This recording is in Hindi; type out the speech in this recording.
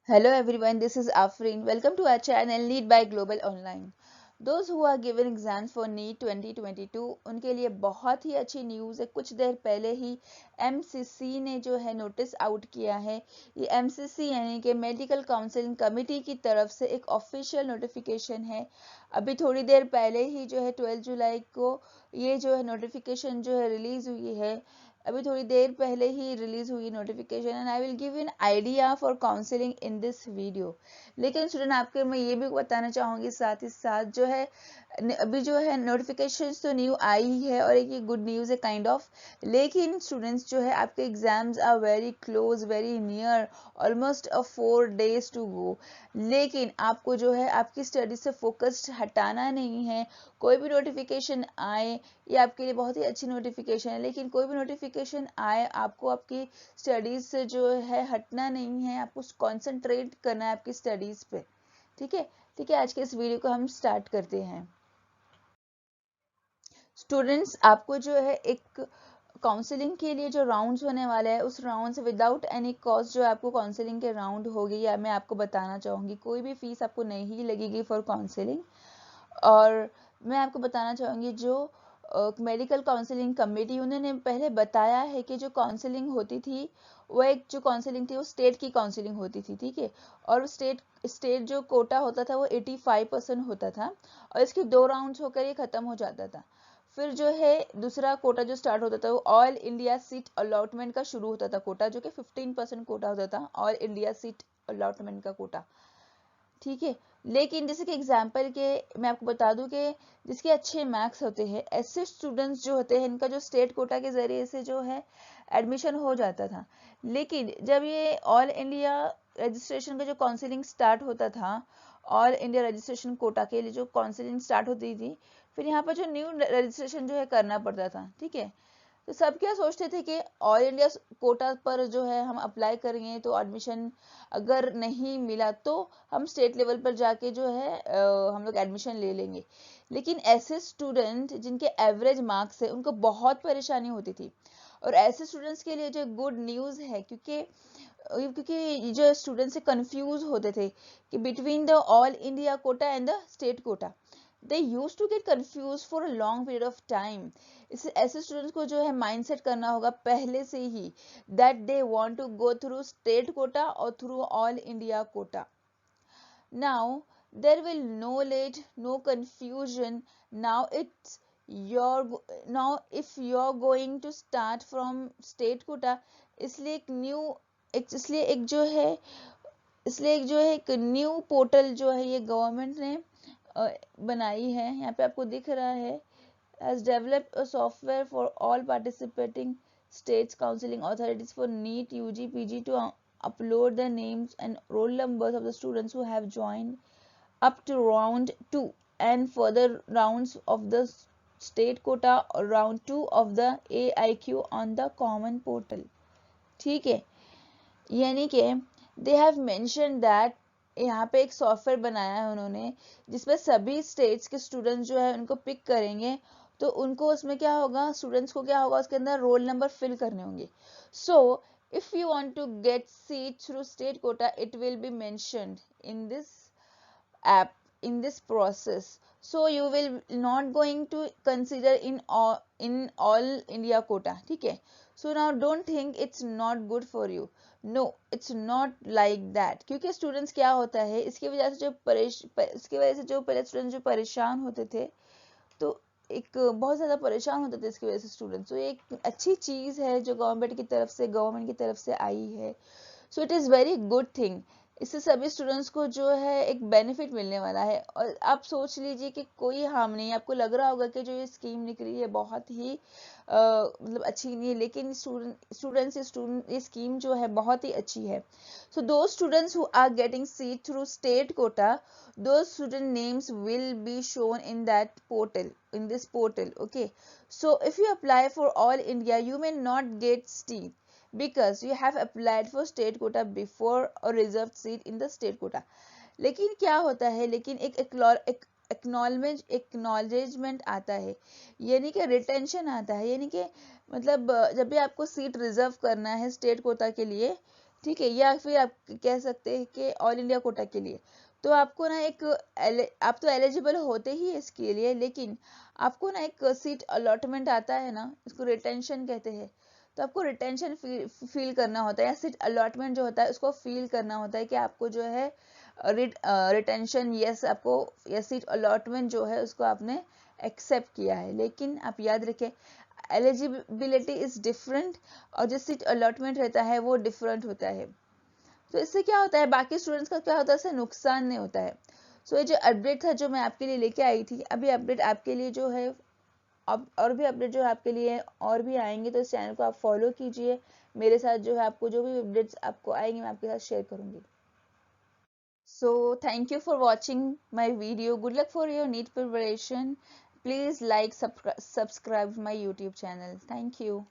Hello everyone, this is Afreen. Welcome to our channel Lead by Global Online. Those who are given exams for NEET 2022 उनके लिए बहुत ही अच्छी न्यूज़ है। कुछ देर पहले ही MCC ने जो है नोटिस आउट किया है। ये MCC यानी कि मेडिकल काउंसलिंग कमेटी की तरफ से एक ऑफिशियल नोटिफिकेशन है। अभी थोड़ी देर पहले ही जो है 12 जुलाई को ये जो है नोटिफिकेशन जो है रिलीज हुई है। अभी थोड़ी देर पहले ही रिलीज हुई notification and I will give you an idea for counselling in this video. लेकिन स्टूडेंट आपके मैं ये भी बताना चाहूँगी साथ ही साथ जो है अभी जो है नोटिफिकेशन तो न्यू आई है और एक ये गुड न्यूज़ है काइंड ऑफ। लेकिन स्टूडेंट्स जो है आपके exams are very close very near almost 4 days to go. लेकिन आपको जो है आपकी स्टडी से फोकस्ड हटाना नहीं है। कोई भी नोटिफिकेशन आए, ये आपके लिए बहुत ही अच्छी नोटिफिकेशन है, लेकिन कोई भी नोटिफिकेशन आए आपको आपकी स्टडीज से जो है हटना नहीं है। आपको कॉन्सेंट्रेट करना है आपकी स्टडीज पे। ठीक है, ठीक है, आज के इस वीडियो को हम स्टार्ट करते हैं। स्टूडेंट्स आपको जो है एक काउंसलिंग के लिए जो राउंड्स होने वाले हैं उस राउंड से विदाउट एनी कॉस्ट जो आपको काउंसलिंग के राउंड होगी या मैं आपको बताना चाहूँगी। कोई भी फीस आपको नहीं लगेगी फॉर काउंसलिंग। और मैं आपको बताना चाहूँगी जो मेडिकल काउंसलिंग कमेटी उन्होंने पहले बताया है कि जो काउंसलिंग होती थी वो एक जो काउंसलिंग थी वो स्टेट की काउंसलिंग होती थी। ठीक है, और स्टेट स्टेट जो कोटा होता था वो 85% होता था और इसके 2 राउंड्स होकर ये खत्म हो जाता था। फिर जो है दूसरा कोटा जो स्टार्ट होता था वो ऑल इंडिया सीट अलॉटमेंट का शुरू होता था कोटा, जो कि 15% कोटा होता था ऑल इंडिया सीट अलॉटमेंट का कोटा। ठीक है, लेकिन जैसे कि एग्जाम्पल के मैं आपको बता दूं कि जिसके अच्छे मार्क्स होते हैं ऐसे स्टूडेंट्स जो होते हैं इनका जो स्टेट कोटा के जरिए से जो है एडमिशन हो जाता था। लेकिन जब ये ऑल इंडिया रजिस्ट्रेशन का जो काउंसलिंग स्टार्ट होता था, ऑल इंडिया रजिस्ट्रेशन कोटा के लिए जो काउंसलिंग स्टार्ट होती थी, फिर यहाँ पर जो न्यू रजिस्ट्रेशन जो है करना पड़ता था। ठीक है, तो सब क्या सोचते थे कि ऑल इंडिया कोटा पर जो है हम अप्लाई करेंगे तो एडमिशन अगर नहीं मिला तो हम स्टेट लेवल पर जाके जो है हम लोग एडमिशन ले लेंगे। लेकिन ऐसे स्टूडेंट जिनके एवरेज मार्क्स है उनको बहुत परेशानी होती थी। और ऐसे स्टूडेंट्स के लिए जो गुड न्यूज़ है, क्योंकि जो स्टूडेंट्स कंफ्यूज होते थे कि between the all India quota and the state quota, they use to get confuse for a long period of time. इस ऐसे स्टूडेंट्स को जो है माइंडसेट करना होगा पहले से ही that they want to go through state quota और through all India quota. Now there will no late, no confusion. Now it's now if you're going to start from state quota, इसलिए एक न्यू इसलिए एक जो है इसलिए एक जो है एक न्यू पोर्टल जो है ये गवर्नमेंट ने बनाई है। यहाँ पे आपको दिख रहा है has developed a software for all participating states counseling authorities for NEET, UG, PG to upload the names and roll numbers of the students who have joined up to round 2 and further rounds of the state quota or round 2 of the AIQ on the common portal। ठीक है, यानी कि दे हैव मेंशन दैट यहाँ पे एक सॉफ्टवेयर बनाया है उन्होंने जिसपे सभी स्टेट्स के स्टूडेंट्स जो है उनको पिक करेंगे। तो उनको उसमें क्या होगा, स्टूडेंट्स को क्या होगा, उसके अंदर रोल नंबर फिल करने होंगे। So if you want to get seat through state quota it will be mentioned in this app, in this process, so you will not going to consider in all India quota। ठीक है, so now don't think it's not good for you, no it's not like that। क्योंकि स्टूडेंट्स क्या होता है इसकी वजह से इसकी वजह से जो पहले स्टूडेंट जो परेशान होते थे, तो एक बहुत ज़्यादा परेशान होते थे इसकी वजह से स्टूडेंट्स। तो ये एक अच्छी चीज़ है जो गवर्नमेंट की तरफ से आई है। So it is very good thing. इससे सभी स्टूडेंट्स को जो है एक बेनिफिट मिलने वाला है। और आप सोच लीजिए कि कोई हार्म नहीं, आपको लग रहा होगा कि जो ये स्कीम निकली है बहुत ही मतलब अच्छी नहीं है, लेकिन स्टूडेंट ये स्कीम जो है बहुत ही अच्छी है। सो दो students who are getting seat through state quota, those student names will be shown in that portal, in this portal। Okay, so if you apply for all India you may not get seat because you have applied for state quota before or reserved seat in the state quota। लेकिन क्या होता है, लेकिन एक एक्नॉलेजमेंट आता है, यानी कि रिटेंशन आता है, यानी कि मतलब जब भी आपको सीट रिजर्व करना है स्टेट कोटा के लिए ठीक है, या फिर आप कह सकते हैं कि ऑल इंडिया कोटा के लिए, तो आपको ना आप तो एलिजिबल होते ही इसके लिए, लेकिन आपको ना एक सीट अलॉटमेंट आता है ना, इसको रिटेंशन कहते हैं। तो आपको रिटेंशन फील करना होता है, या सीट अलॉटमेंट जो होता है उसको फील करना होता है कि आपको जो है रिटेंशन, यस आपको, या सीट अलॉटमेंट जो है उसको आपने एक्सेप्ट किया है। लेकिन आप याद रखें, एलिजिबिलिटी इज डिफरेंट, और जो सीट अलॉटमेंट रहता है वो डिफरेंट होता है। तो इससे क्या होता है, बाकी स्टूडेंट्स का क्या होता है, इससे नुकसान नहीं होता है। सो ये जो अपडेट था जो मैं आपके लिए लेके आई थी, अभी अपडेट आपके लिए जो है, अब और भी अपडेट जो है आपके लिए और भी आएंगे, तो इस चैनल को आप फॉलो कीजिए। मेरे साथ जो है आपको जो भी अपडेट्स आपको आएंगे मैं आपके साथ शेयर करूंगी। So thank you for watching my video, good luck for your NEET preparation, please like, subscribe my YouTube channel, thank you.